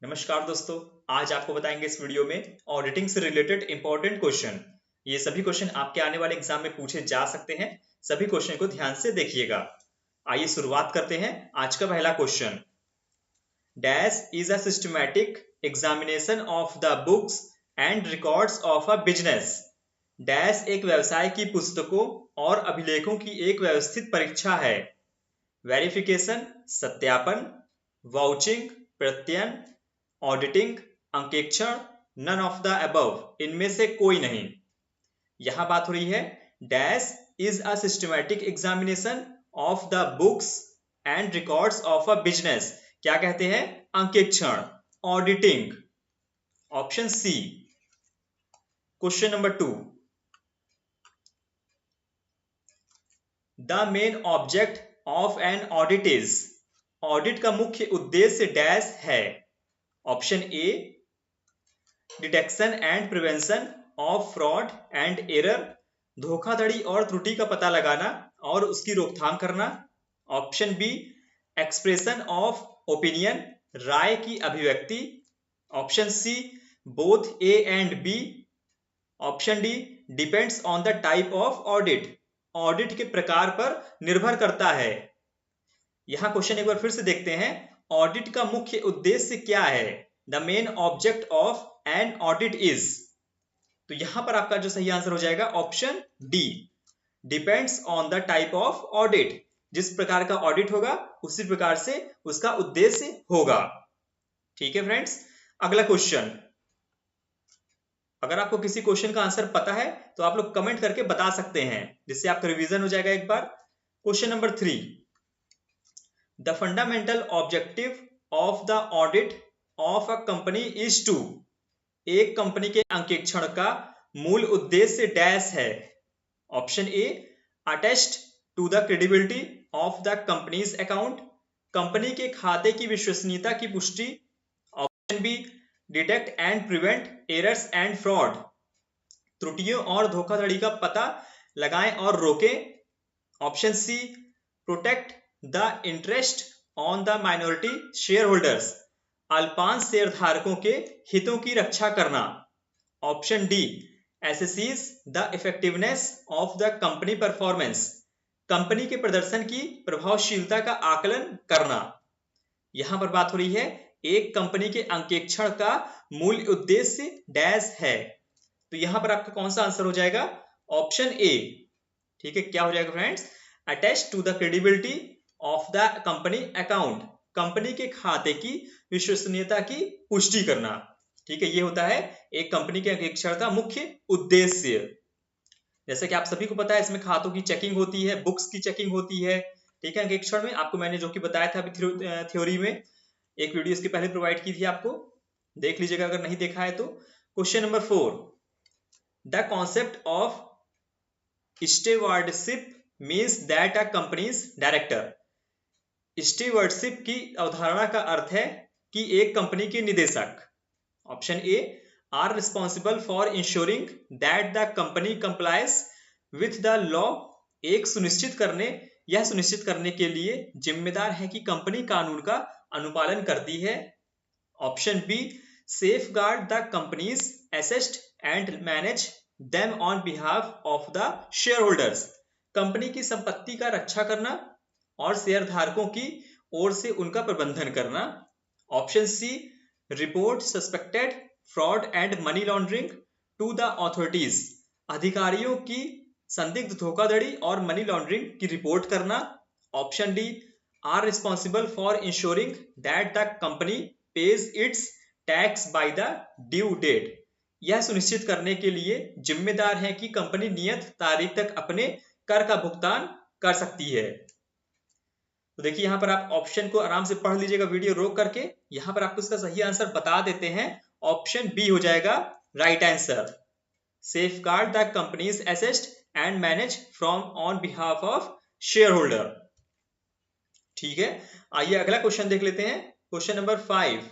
नमस्कार दोस्तों। आज आपको बताएंगे इस वीडियो में ऑडिटिंग से रिलेटेड इंपॉर्टेंट क्वेश्चन। ये सभी क्वेश्चन आपके आने वाले एग्जाम में पूछे जा सकते हैं। सभी क्वेश्चन को ध्यान से देखिएगा। आइए शुरुआत करते हैं। आज का पहला question, dash is a systematic examination of the books and records of a business. Dash एक व्यवसाय की पुस्तकों और अभिलेखों की एक व्यवस्थित परीक्षा है। वेरिफिकेशन सत्यापन, वाउचिंग प्रत्ययन, ऑडिटिंग अंकेक्षण, नन ऑफ द अबव इनमें से कोई नहीं। यहां बात हो रही है dash is a systematic examination of the books and records of a business. क्या कहते हैं? अंकेक्षण, auditing. Option C. Question number 2, the main object of an audit is. Audit का मुख्य उद्देश्य डैश है। Option A, detection and prevention of fraud and error, धोखाधड़ी और त्रुटि का पता लगाना और उसकी रोकथाम करना। Option B, expression of opinion, राय की अभिव्यक्ति। Option C, both A and B. Option D, depends on the type of audit, audit के प्रकार पर निर्भर करता है। यहां क्वेश्चन एक बार फिर से देखते हैं। ऑडिट का मुख्य उद्देश्य क्या है? The main object of an audit is. तो यहां पर आपका जो सही आंसर हो जाएगा option D, depends on the type of audit. जिस प्रकार का ऑडिट होगा उसी प्रकार से उसका उद्देश्य होगा। ठीक है फ्रेंड्स। अगला क्वेश्चन, अगर आपको किसी क्वेश्चन का आंसर पता है तो आप लोग कमेंट करके बता सकते हैं, जिससे आपका रिवीजन हो जाएगा एक बार। Question number 3, the fundamental objective of the audit of a company is to. एक कंपनी के अंकेक्षण का मूल उद्देश्य डैश है। Option A, attest to the credibility of the company's account, company के खाते की विश्वसनीयता की पुष्टि। Option B, detect and prevent errors and fraud, त्रुटियों और धोखाधड़ी का पता लगाएं और रोकें। Option C, protect the interest on the minority share holders, अल्पांश शेयरधारकों के हितों की रक्षा करना। Option D, assesses the effectiveness of the company performance, company के प्रदर्शन की प्रभावशीलता का आकलन करना। यहां पर बात हो रही है एक कंपनी के अंकेक्षण का मूल उद्देश्य डैश है। तो यहां पर आपका कौन सा आंसर हो जाएगा? Option A. ठीक है, क्या हो जाएगा friends? Attach to the credibility of the company account, company के खाते की विश्वसनीयता की पुष्टि करना। ठीक है, ये होता है एक कंपनी के अंकेक्षण का मुख्य उद्देश्य। जैसे कि आप सभी को पता है इसमें खातों की चेकिंग होती है, बुक्स की चेकिंग होती है। ठीक है, अंकेक्षण में आपको मैंने जो कि बताया था अभी थ्योरी में, एक वीडियो इसके पहले प्रोवाइड की थी, आपको देख लीजिएगा अगर नहीं देखा है तो। Question number 4, the concept of stewardship means that a companies director. Stewardship की अवधारणा का अर्थ है कि एक कंपनी के निदेशक, option A, are responsible for insuring that the company complies with the law, एक यह सुनिश्चित करने के लिए जिम्मेदार है कि कंपनी कानून का अनुपालन करती है। Option B, safeguard the company's assets and manage them on behalf of the shareholders, company की संपत्ति का रक्षा करना और शेयर धारकों की ओर से उनका प्रबंधन करना। Option C, report suspected fraud and money laundering to the authorities, अधिकारियों की संदिग्ध धोखाधड़ी और मनी लॉन्ड्रिंग की रिपोर्ट करना। Option D, are responsible for insuring that the company pays its tax by the due date, यह सुनिश्चित करने के लिए जिम्मेदार है कि कंपनी नियत तारीख तक अपने कर का भुगतान कर सकती है। तो देखिए यहां पर आप ऑप्शन को आराम से पढ़ लीजिएगा वीडियो रोक करके। यहां पर आपको इसका सही आंसर बता देते हैं, ऑप्शन बी हो जाएगा right answer, safe guard the company's assets and manage from on behalf of share holder. ठीक है, आइए अगला क्वेश्चन देख लेते हैं। Question number 5।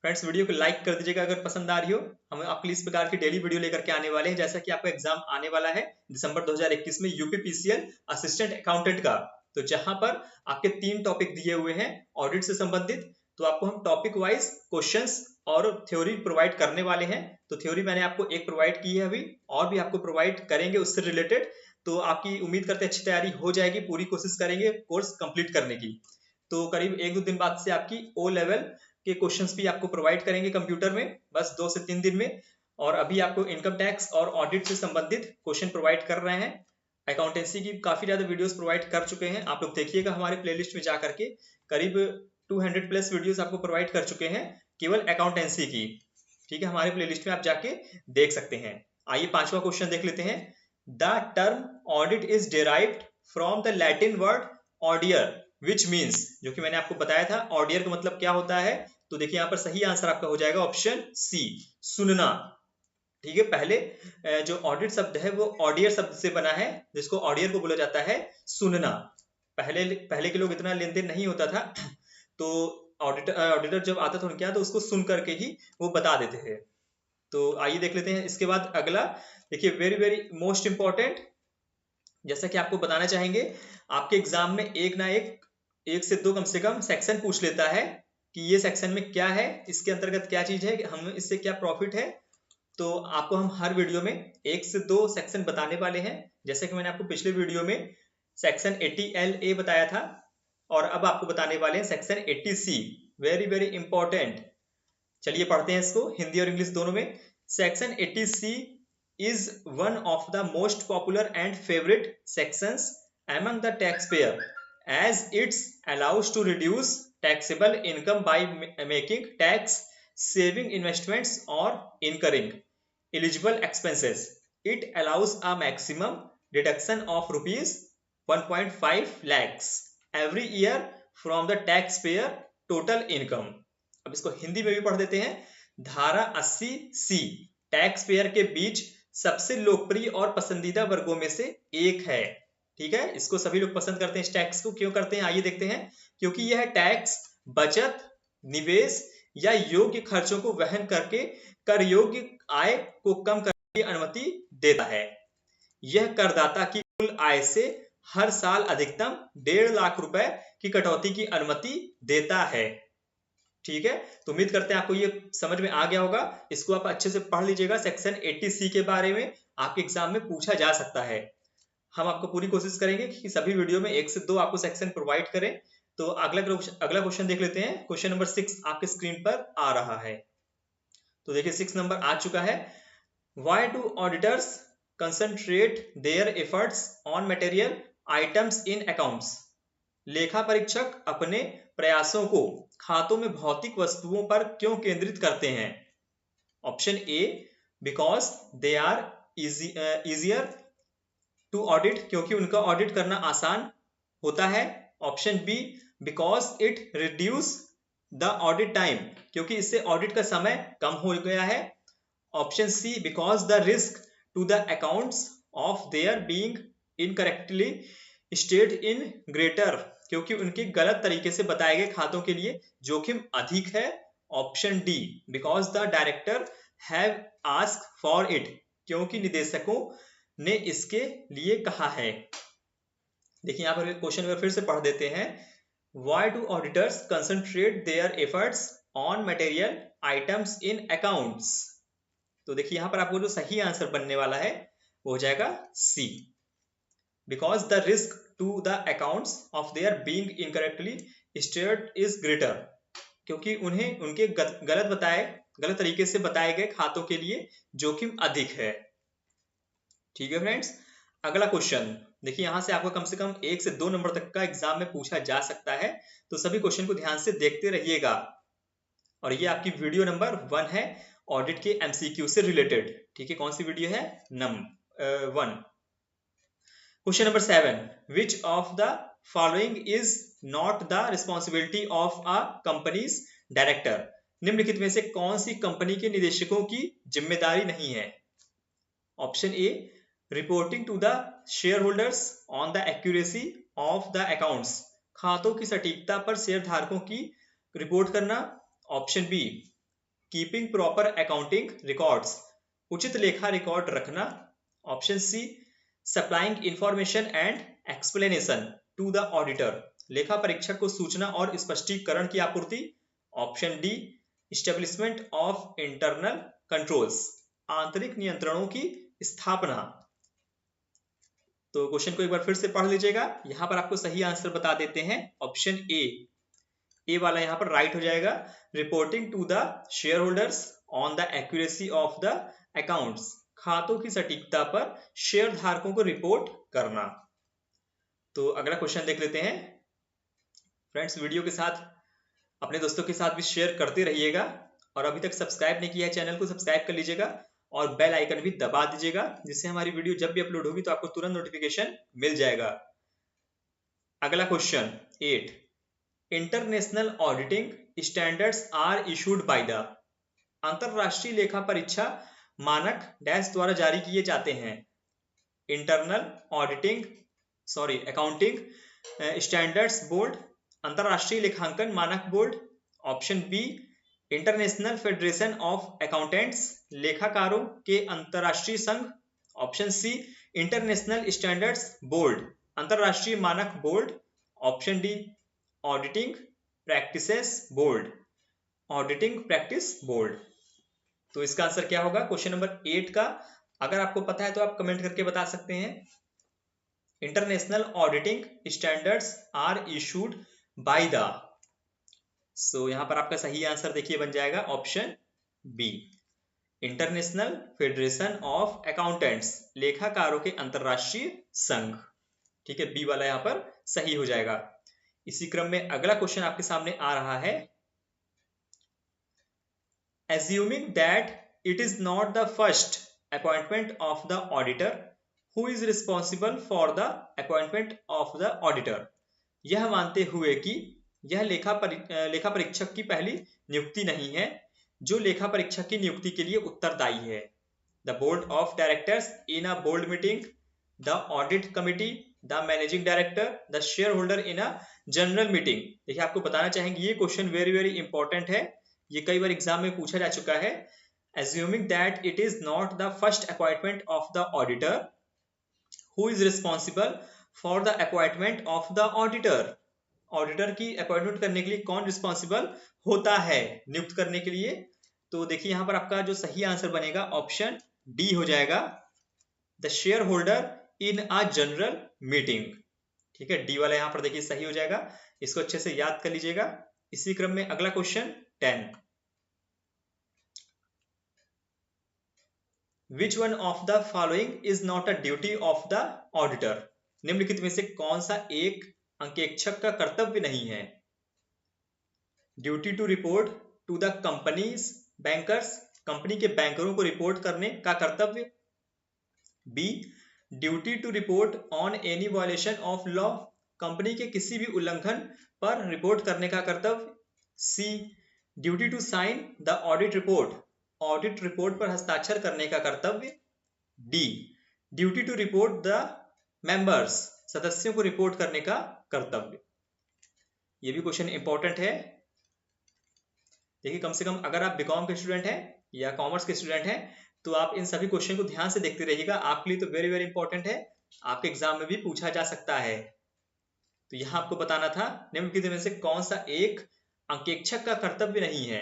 फ्रेंड्स, वीडियो को लाइक कर दीजिएगा अगर पसंद आ रही हो। हम आपके लिए इस प्रकार की डेली वीडियो लेकर के आने वाले हैं। जैसा कि आपका एग्जाम आने वाला है दिसंबर 2021 में यूपीपीसीएल असिस्टेंट अकाउंटेंट का, तो जहां पर आपके 3 टॉपिक दिए हुए हैं ऑडिट से संबंधित, तो आपको हम टॉपिक वाइज क्वेश्चंस और थ्योरी प्रोवाइड करने वाले हैं। तो थ्योरी मैंने आपको एक प्रोवाइड की है अभी, और भी आपको प्रोवाइड करेंगे उससे रिलेटेड। तो आपकी उम्मीद करते हैं अच्छी तैयारी हो जाएगी, पूरी कोशिश करेंगे कोर्स कंप्लीट करने की। तो करीब 1-2 दिन बाद से आपकी ओ लेवल के क्वेश्चंस भी आपको प्रोवाइड करेंगे कंप्यूटर में, बस 2 से 3 दिन में। और अभी आपको इनकम टैक्स और ऑडिट से संबंधित क्वेश्चन प्रोवाइड कर रहे हैं। अकाउंटेंसी की काफी ज्यादा वीडियोस प्रोवाइड कर चुके हैं, आप लोग देखिएगा हमारे प्लेलिस्ट में जा करके। करीब 200 प्लस वीडियोस आपको प्रोवाइड कर चुके हैं केवल अकाउंटेंसी की। ठीक है, हमारे प्लेलिस्ट में आप जाके देख सकते हैं। आइए 5वां क्वेश्चन देख लेते हैं। The term audit is derived from the Latin word audire which means, जो कि मैंने आपको बताया था ऑडियर का मतलब क्या होता है। तो देखिए यहाँ पर सही आंसर आपका हो जाएगा ऑप्शन सी, सुनना। ठीक है, पहले जो ऑडिट शब्द है वो ऑडियर शब्द से बना है, जिसको ऑडियर को बोला जाता है सुनना। पहले के लोग इतना लेन देन नहीं होता था, तो ऑडिटर जब आता था उनके यहाँ तो उसको सुन करके ही वो बता देते थे। तो आइए देख लेते हैं इसके बाद अगला। देखिए वेरी वेरी मोस्ट इंपॉर्टेंट, जैसा कि आपको बताना चाहेंगे, आपके एग्जाम में एक से दो कम से कम सेक्शन पूछ लेता है कि ये सेक्शन में क्या है, इसके अंतर्गत क्या चीज है, हम इससे क्या प्रॉफिट है। तो आपको हम हर वीडियो में 1 से 2 सेक्शन बताने वाले हैं। जैसे कि मैंने आपको पिछले वीडियो में सेक्शन 80LA बताया था, और अब आपको बताने वाले हैं section 80C। Very very important. चलिए पढ़ते हैं इसको, हिंदी और इंग्लिश दोनों में। Section 80C is one of the most popular and favorite sections among the taxpayer, as it allows to reduce taxable income by making tax saving investments or incurring eligible expenses. It allows a maximum deduction of rupees 1.5 lakhs every year from the taxpayer total income. अब इसको हिंदी में भी पढ़ देते हैं। धारा 80C tax payer के बीच सबसे लोकप्रिय और पसंदीदा वर्गों में से एक है। ठीक है, इसको सभी लोग पसंद करते हैं। इस टैक्स को क्यों करते हैं आइए देखते हैं। क्योंकि यह टैक्स बचत, निवेश या योग्य खर्चों को वहन करके कर योग्य आय को कम करने की अनुमति देता है। यह करदाता की कुल आय से हर साल अधिकतम 1.5 लाख रुपए की कटौती की अनुमति देता है। ठीक है, तो उम्मीद करते हैं आपको ये समझ में आ गया होगा। इसको आप अच्छे से पढ़ लीजिएगा। सेक्शन 80C के बारे में आपके एग्जाम में पूछा जा सकता है। हम आपको पूरी कोशिश करेंगे कि सभी वीडियो में 1 से 2 आपको सेक्शन प्रोवाइड करें। तो अगला क्वेश्चन देख लेते हैं। क्वेश्चन नंबर 6 आपके स्क्रीन पर आ रहा है। तो देखिए 6 नंबर आ चुका है। Why do auditors concentrate their efforts on material items in accounts? लेखा परीक्षक अपने प्रयासों को खातों में भौतिक वस्तुओं पर क्यों केंद्रित करते हैं? Option A, because they are easier to audit, क्योंकि उनका ऑडिट करना आसान होता है। Option B, because it reduce the audit time, क्योंकि इससे ऑडिट का समय कम हो गया है। Option C, because the risk to the accounts of their being incorrectly state in greater, क्योंकि उनके गलत तरीके से बताए गए खातों के लिए जोखिम अधिक है। Option D, because the director have asked for it, क्योंकि निदेशकों ने इसके लिए कहा है। देखिए यहाँ पर क्वेश्चन फिर से पढ़ देते हैं। Why do auditors concentrate their efforts on material items in accounts? तो देखिए यहाँ पर आपको जो सही आंसर बनने वाला है वो हो जाएगा C, because the risk to the accounts of their being incorrectly stated is greater, क्योंकि उन्हें उनके गलत तरीके से बताए गए खातों के लिए जोखिम अधिक है। ठीक है फ्रेंड्स, अगला क्वेश्चन देखिए, यहां से आपको कम से कम 1 से 2 नंबर तक का एग्जाम में पूछा जा सकता है। तो सभी क्वेश्चन को ध्यान से देखते रहिएगा। और ये आपकी वीडियो नंबर 1 है ऑडिट के MCQ से रिलेटेड। ठीक है, कौन सी वीडियो है? Number 1। Question number 7. Which of the following is not the responsibility of a company's director? निम्नलिखित में से कौन सी कंपनी के निदेशकों की जिम्मेदारी नहीं है? Option A, reporting to the shareholders on the accuracy of the accounts, खातों की सटीकता पर शेयर धारकों की रिपोर्ट करना। Option B, keeping proper accounting records, उचित लेखा रिकॉर्ड रखना। Option C, supplying information and explanation to the auditor, लेखा परीक्षक को सूचना और स्पष्टीकरण की आपूर्ति। Option D establishment of internal controls, आंतरिक नियंत्रणों की स्थापना। तो क्वेश्चन को एक बार फिर से पढ़ लीजिएगा, यहां पर आपको सही आंसर बता देते हैं। ऑप्शन ए वाला यहां पर राइट हो जाएगा। Reporting to the shareholders on the accuracy of the accounts, खातों की सटीकता पर शेयर धारकों को रिपोर्ट करना। तो अगला क्वेश्चन देख लेते हैं। फ्रेंड्स, वीडियो के साथ अपने दोस्तों के साथ भी शेयर करते रहिएगा, और अभी तक सब्सक्राइब नहीं किया है चैनल को सब्सक्राइब कर लीजिएगा और बेल आइकन भी दबा दीजिएगा, जिससे हमारी वीडियो जब भी अपलोड होगी तो आपको तुरंत नोटिफिकेशन मिल जाएगा। अगला question 8, international auditing standards are issued by the, अंतरराष्ट्रीय लेखा परीक्षा मानक डैश द्वारा जारी किए जाते हैं। इंटरनल अकाउंटिंग स्टैंडर्ड्स बोर्ड, अंतरराष्ट्रीय लेखांकन मानक board. Option B international federation of accountants, लेखाकारों के अंतरराष्ट्रीय संघ। Option C international standards board, अंतरराष्ट्रीय मानक board. Option D auditing practices board, auditing practice board. तो इसका आंसर क्या होगा क्वेश्चन नंबर 8 का? अगर आपको पता है तो आप कमेंट करके बता सकते हैं। International auditing standards are issued by the, so यहां पर आपका सही आंसर देखिए बन जाएगा option B, international federation of accountants, लेखाकारों के अंतरराष्ट्रीय संघ। ठीक है, बी वाला यहां पर सही हो जाएगा। इसी क्रम में अगला क्वेश्चन आपके सामने आ रहा है। Assuming that it is not the first appointment of the auditor, who is responsible for the appointment of the auditor? यह मानते हुए कि यह लेखा परीक्षक की पहली नियुक्ति नहीं है, जो लेखा परीक्षक की नियुक्ति के लिए उत्तरदायी है। The board of directors in a board meeting, the audit committee, the managing director, the shareholder in a general meeting। देखिए, आपको बताना चाहेंगे ये क्वेश्चन वेरी इंपॉर्टेंट है, ये कई बार एग्जाम में पूछा जा चुका है। Assuming that it is not the first appointment of the auditor, who is responsible for the appointment of the auditor? Auditor की अपॉइंटमेंट करने के लिए कौन रिस्पॉन्सिबल होता है नियुक्त करने के लिए? तो देखिए यहां पर आपका जो सही आंसर बनेगा ऑप्शन डी हो जाएगा, the share holder in a general meeting. ठीक है, डी वाला यहां पर देखिए सही हो जाएगा, इसको अच्छे से याद कर लीजिएगा। इसी क्रम में अगला question 10, which one of the following is not a duty of the auditor? निम्नलिखित में से कौन सा एक अंकेक्षक का कर्तव्य नहीं है? Duty to report to the company's bankers, company के बैंकरों को रिपोर्ट करने का कर्तव्य। B duty to report on any violation of law, company के किसी भी उल्लंघन पर रिपोर्ट करने का कर्तव्य। C duty to sign the audit report, audit report पर हस्ताक्षर करने का कर्तव्य। D duty to report the members, सदस्यों को रिपोर्ट करने का कर्तव्य। ये भी क्वेश्चन इंपॉर्टेंट है। देखिए, कम से कम अगर आप बीकॉम के स्टूडेंट हैं या कॉमर्स के स्टूडेंट हैं तो आप इन सभी क्वेश्चन को ध्यान से देखते रहिएगा, आपके लिए तो वेरी इंपॉर्टेंट है, आपके एग्जाम में भी पूछा जा सकता है। तो यहां आपको बताना था निम्नलिखित में से कौन सा एक अंकेक्षक का कर्तव्य नहीं है।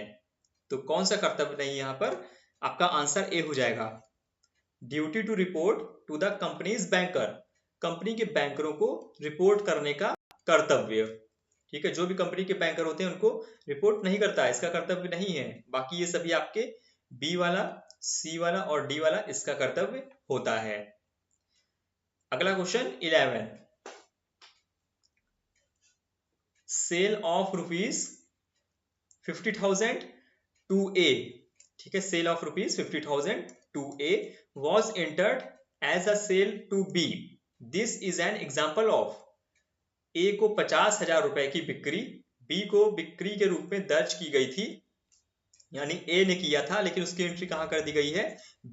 तो कौन सा कर्तव्य नहीं है यहाँ पर? आपका आंसर ए हो जाएगा, duty to report to the company's banker, company के बैंकरों को रिपोर्ट करने का कर्तव्य। ठीक है, जो भी कंपनी के बैंकर होते हैं उनको रिपोर्ट नहीं करता है, इसका कर्तव्य नहीं है। बाकी ये सभी आपके बी वाला, सी वाला और डी वाला इसका कर्तव्य होता है। अगला question 11, sale of ₹50,000 to A, ठीक है, sale of ₹50,000 to A was entered as a sale to B. This is an example of, A को 50,000 रुपए की बिक्री B को बिक्री के रूप में दर्ज की गई थी, यानी A ने किया था लेकिन उसकी एंट्री कहां कर दी गई है?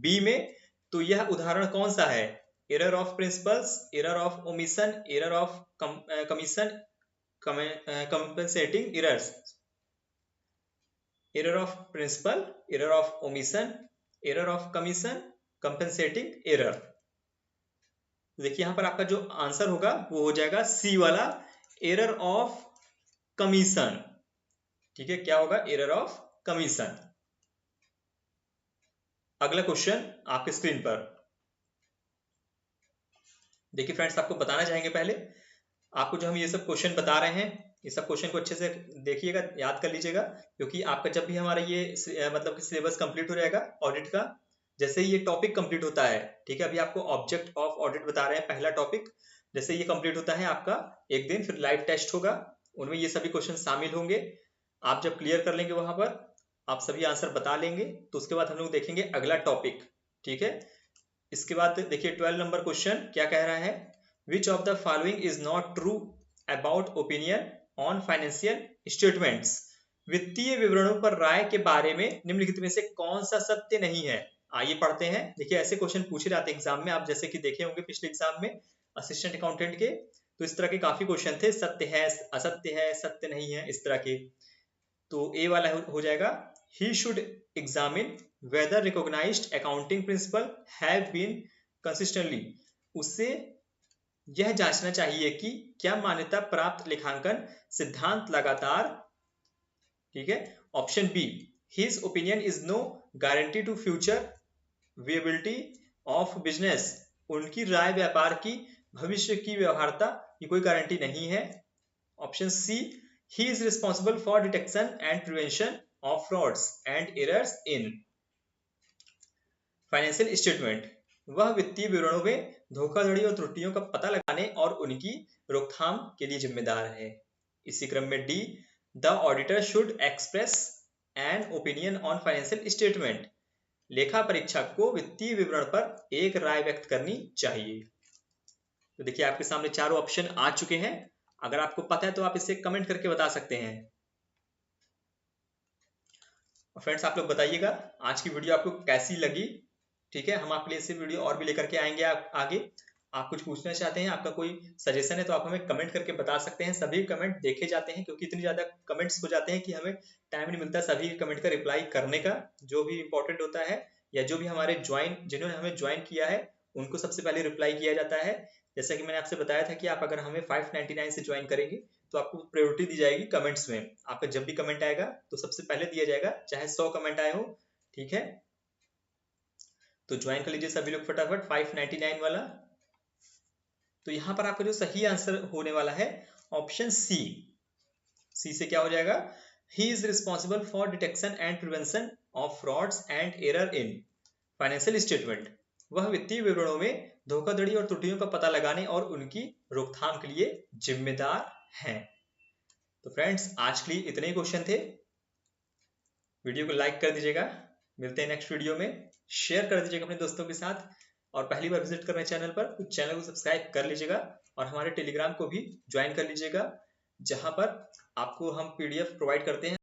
B में। तो यह उदाहरण कौन सा है? Error of principles, error of omission, error of commission, compensating errors, error of principle, error of omission, error of commission, compensating error. देखिए यहां पर आपका जो आंसर होगा वो हो जाएगा सी वाला, एरर ऑफ कमीशन। ठीक है, क्या होगा? Error of commission. अगला क्वेश्चन आपके स्क्रीन पर देखिए फ्रेंड्स, आपको बताना चाहेंगे पहले आपको जो हम ये सब क्वेश्चन बता रहे हैं, ये सब क्वेश्चन को अच्छे से देखिएगा, याद कर लीजिएगा, क्योंकि आपका जब भी हमारा ये मतलब कि सिलेबस कंप्लीट हो जाएगा ऑडिट का, जैसे ही ये टॉपिक कंप्लीट होता है, ठीक है, अभी आपको ऑब्जेक्ट ऑफ ऑडिट बता रहे हैं पहला टॉपिक, जैसे ये कंप्लीट होता है आपका एक दिन, फिर लाइव टेस्ट होगा, उनमें ये सभी क्वेश्चन शामिल होंगे। आप जब क्लियर कर लेंगे वहां पर, आप सभी आंसर बता लेंगे, तो उसके बाद हम लोग देखेंगे अगला टॉपिक। ठीक है, इसके बाद देखिए 12 नंबर क्वेश्चन क्या कह रहा है? Which of the following is not true about opinion on financial statements? वित्तीय विवरणों पर राय के बारे में निम्नलिखित में से कौन सा सत्य नहीं है? आइए पढ़ते हैं। देखिए ऐसे क्वेश्चन पूछे जाते हैं एग्जाम में, आप जैसे कि देखे होंगे पिछले एग्जाम में असिस्टेंट अकाउंटेंट के, तो इस तरह के काफी क्वेश्चन थे, सत्य है, असत्य है, सत्य नहीं है, इस तरह के। तो ए वाला हो जाएगा, he should examine whether recognized accounting principle have been consistently। उससे यह जांचना चाहिए कि क्या मान्यता प्राप्त लेखांकन सिद्धांत लगातार, ठीक है। Option B, his opinion is no guarantee to future viability of business। उनकी राय व्यापार की भविष्य की व्यवहार्यता की कोई गारंटी नहीं है। Option C, he is responsible for detection and prevention of frauds and errors in financial statement। वह वित्तीय विवरणों में धोखाधड़ी और त्रुटियों का पता लगाने और उनकी रोकथाम के लिए जिम्मेदार है। इसी क्रम में D, the auditor should express an opinion on financial statement. लेखा परीक्षक को वित्तीय विवरण पर एक राय व्यक्त करनी चाहिए। तो देखिए आपके सामने चारों ऑप्शन आ चुके हैं, अगर आपको पता है तो आप इसे कमेंट करके बता सकते हैं। फ्रेंड्स आप लोग बताइएगा आज की वीडियो आपको कैसी लगी। ठीक है, हम आपके लिए ऐसे वीडियो और भी लेकर के आएंगे आगे। आप कुछ पूछना चाहते हैं, आपका कोई सजेशन है तो आप हमें कमेंट करके बता सकते हैं। सभी कमेंट देखे जाते हैं, क्योंकि इतनी ज्यादा कमेंट्स हो जाते हैं कि हमें टाइम नहीं मिलता सभी कमेंट का रिप्लाई करने का। जो भी इंपॉर्टेंट होता है या जो भी हमारे जिन्होंने हमें ज्वाइन किया है उनको सबसे पहले रिप्लाई किया जाता है। जैसा कि मैंने आपसे बताया था कि आप अगर हमें 599 से ज्वाइन करेंगे तो आपको प्रायोरिटी दी जाएगी कमेंट्स में। आपका जब भी कमेंट आएगा तो सबसे पहले दिया जाएगा, चाहे 100 कमेंट आए हो। ठीक है, तो ज्वाइन कर लीजिए सभी लोग फटाफट 599 वाला। तो यहाँ पर आपका जो सही आंसर होने वाला है ऑप्शन सी। सी से क्या हो जाएगा? He is responsible for detection and prevention of frauds and error in financial statement. वह वित्तीय विवरणों में धोखाधड़ी और त्रुटियों का पता लगाने और उनकी रोकथाम के लिए जिम्मेदार हैं। तो फ्रेंड्स आज के लिए इतने ही क्वेश्चन थे। वीडियो को लाइक कर दीजिएगा, मिलते हैं नेक्स्ट वीडियो में। शेयर कर दीजिएगा अपने दोस्तों के साथ, और पहली बार विजिट कर रहे हैं चैनल पर तो चैनल को सब्सक्राइब कर लीजिएगा, और हमारे टेलीग्राम को भी ज्वाइन कर लीजिएगा, जहां पर आपको हम PDF प्रोवाइड करते हैं।